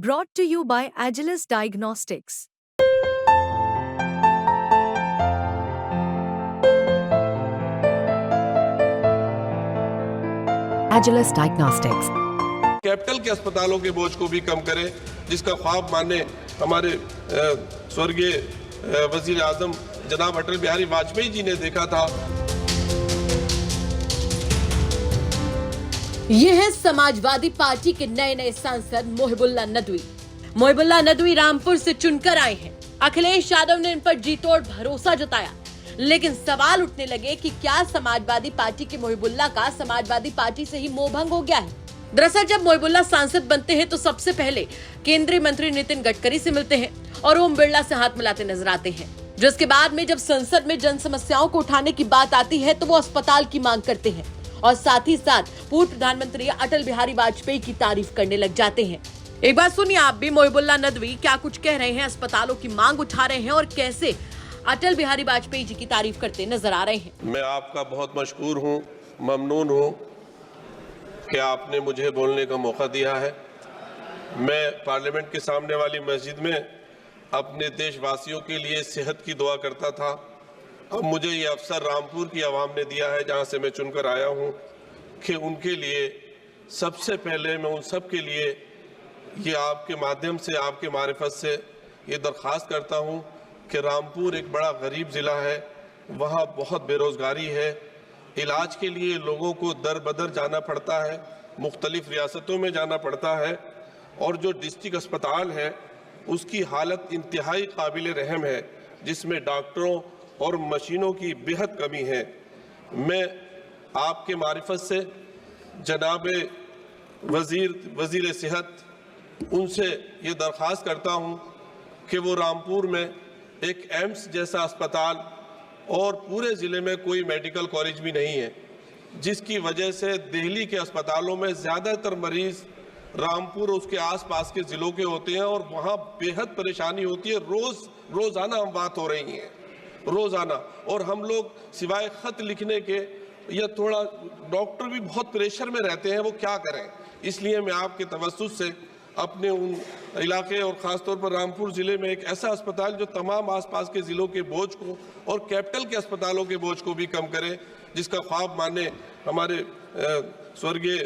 Brought to you by Agilus Diagnostics. Agilus Diagnostics. Capital के अस्पतालों के बोझ को भी कम करें, जिसका ख्वाब माने हमारे स्वर्गीय वजीर आजम जनाब अटल बिहारी वाजपेयी जी ने देखा था। ये है समाजवादी पार्टी के नए नए सांसद मोहिबुल्लाह नदवी। मोहिबुल्लाह नदवी रामपुर से चुनकर आए हैं। अखिलेश यादव ने इन पर जी तोड़ भरोसा जताया, लेकिन सवाल उठने लगे कि क्या समाजवादी पार्टी के मोहिबुल्लाह का समाजवादी पार्टी से ही मोहभंग हो गया है। दरअसल जब मोहिबुल्लाह सांसद बनते हैं तो सबसे पहले केंद्रीय मंत्री नितिन गडकरी से मिलते हैं और ओम बिरला से हाथ मिलाते नजर आते हैं, जिसके बाद में जब संसद में जन समस्याओं को उठाने की बात आती है तो वो अस्पताल की मांग करते हैं और साथ ही साथ पूर्व प्रधानमंत्री अटल बिहारी वाजपेयी की तारीफ करने लग जाते हैं। एक बार सुनिए आप भी मोहिबुल्लाह नदवी क्या कुछ कह रहे हैं, अस्पतालों की मांग उठा रहे हैं और कैसे अटल बिहारी वाजपेयी जी की तारीफ करते नजर आ रहे हैं। मैं आपका बहुत मशकूर हूँ, ममनून हूँ कि आपने मुझे बोलने का मौका दिया है। मैं पार्लियामेंट के सामने वाली मस्जिद में अपने देशवासियों के लिए सेहत की दुआ करता था। अब मुझे ये अवसर रामपुर की आवाम ने दिया है, जहाँ से मैं चुनकर आया हूँ, कि उनके लिए सबसे पहले मैं उन सब के लिए ये आपके माध्यम से, आपके मारिफत से ये दरख्वास्त करता हूँ कि रामपुर एक बड़ा गरीब ज़िला है, वहाँ बहुत बेरोज़गारी है। इलाज के लिए लोगों को दर बदर जाना पड़ता है, मुख्तलिफ रियासतों में जाना पड़ता है, और जो डिस्ट्रिक्ट अस्पताल है उसकी हालत इंतहाई काबिल रहम है, जिसमें डॉक्टरों और मशीनों की बेहद कमी है। मैं आपके मारिफत से जनाब वज़ीर सेहत उनसे ये दरख्वास्त करता हूँ कि वो रामपुर में एक एम्स जैसा अस्पताल, और पूरे ज़िले में कोई मेडिकल कॉलेज भी नहीं है, जिसकी वजह से दिल्ली के अस्पतालों में ज़्यादातर मरीज़ रामपुर और उसके आसपास के ज़िलों के होते हैं और वहाँ बेहद परेशानी होती है। रोज़ाना हम बात हो रही हैं, रोज़ाना, और हम लोग सिवाय ख़त लिखने के या थोड़ा डॉक्टर भी बहुत प्रेशर में रहते हैं, वो क्या करें। इसलिए मैं आपके तवज्जुह से अपने उन इलाके और ख़ास तौर पर रामपुर ज़िले में एक ऐसा अस्पताल जो तमाम आसपास के ज़िलों के बोझ को और कैपिटल के अस्पतालों के बोझ को भी कम करे, जिसका ख्वाब माने हमारे स्वर्गीय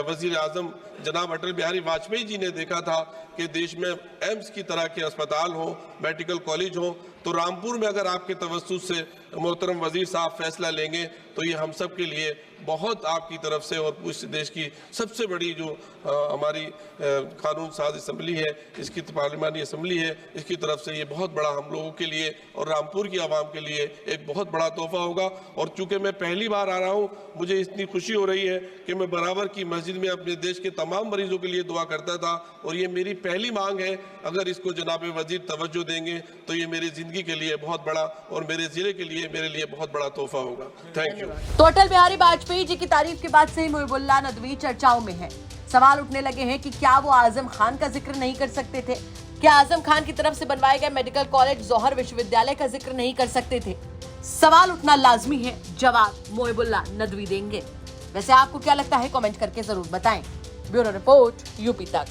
वज़ीर आज़म जनाब अटल बिहारी वाजपेयी जी ने देखा था कि देश में एम्स की तरह के अस्पताल हो, मेडिकल कॉलेज हो। तो रामपुर में अगर आपके तवज्जुह से मोहतरम वज़ीर साहब फैसला लेंगे तो ये हम सब के लिए बहुत आपकी तरफ से और पूरे देश की सबसे बड़ी जो हमारी कानून साज असम्बली है, इसकी पार्लिमानी असम्बली है, इसकी तरफ से ये बहुत बड़ा हम लोगों के लिए और रामपुर की आवाम के लिए एक बहुत बड़ा तोहफा होगा। और चूँकि मैं पहली बार आ रहा हूँ, मुझे इतनी खुशी हो रही है कि मैं बराबर की मस्जिद में अपने देश के तमाम मरीजों के लिए दुआ करता था, और ये मेरी पहली मांग है। अगर इसको जनाब वज़ीर तवज्जो देंगे तो ये मेरी ज़िंदगी के लिए बहुत बड़ा और मेरे ज़िले के लिए, मेरे लिए बहुत बड़ा तोहफा होगा। Thank you. तो अटल बिहारी वाजपेयी जी की तारीफ के बाद से ही मोहिबुल्लाह नदवी चर्चाओं में है। सवाल उठने लगे हैं कि क्या वो आजम खान का जिक्र नहीं कर सकते थे, क्या आजम खान की तरफ से बनवाए गए मेडिकल कॉलेज जौहर विश्वविद्यालय का जिक्र नहीं कर सकते थे। सवाल उठना लाजमी है, जवाब मोहिबुल्लाह नदवी देंगे। वैसे आपको क्या लगता है, कमेंट करके जरूर बताएं। ब्यूरो रिपोर्ट, यूपी तक।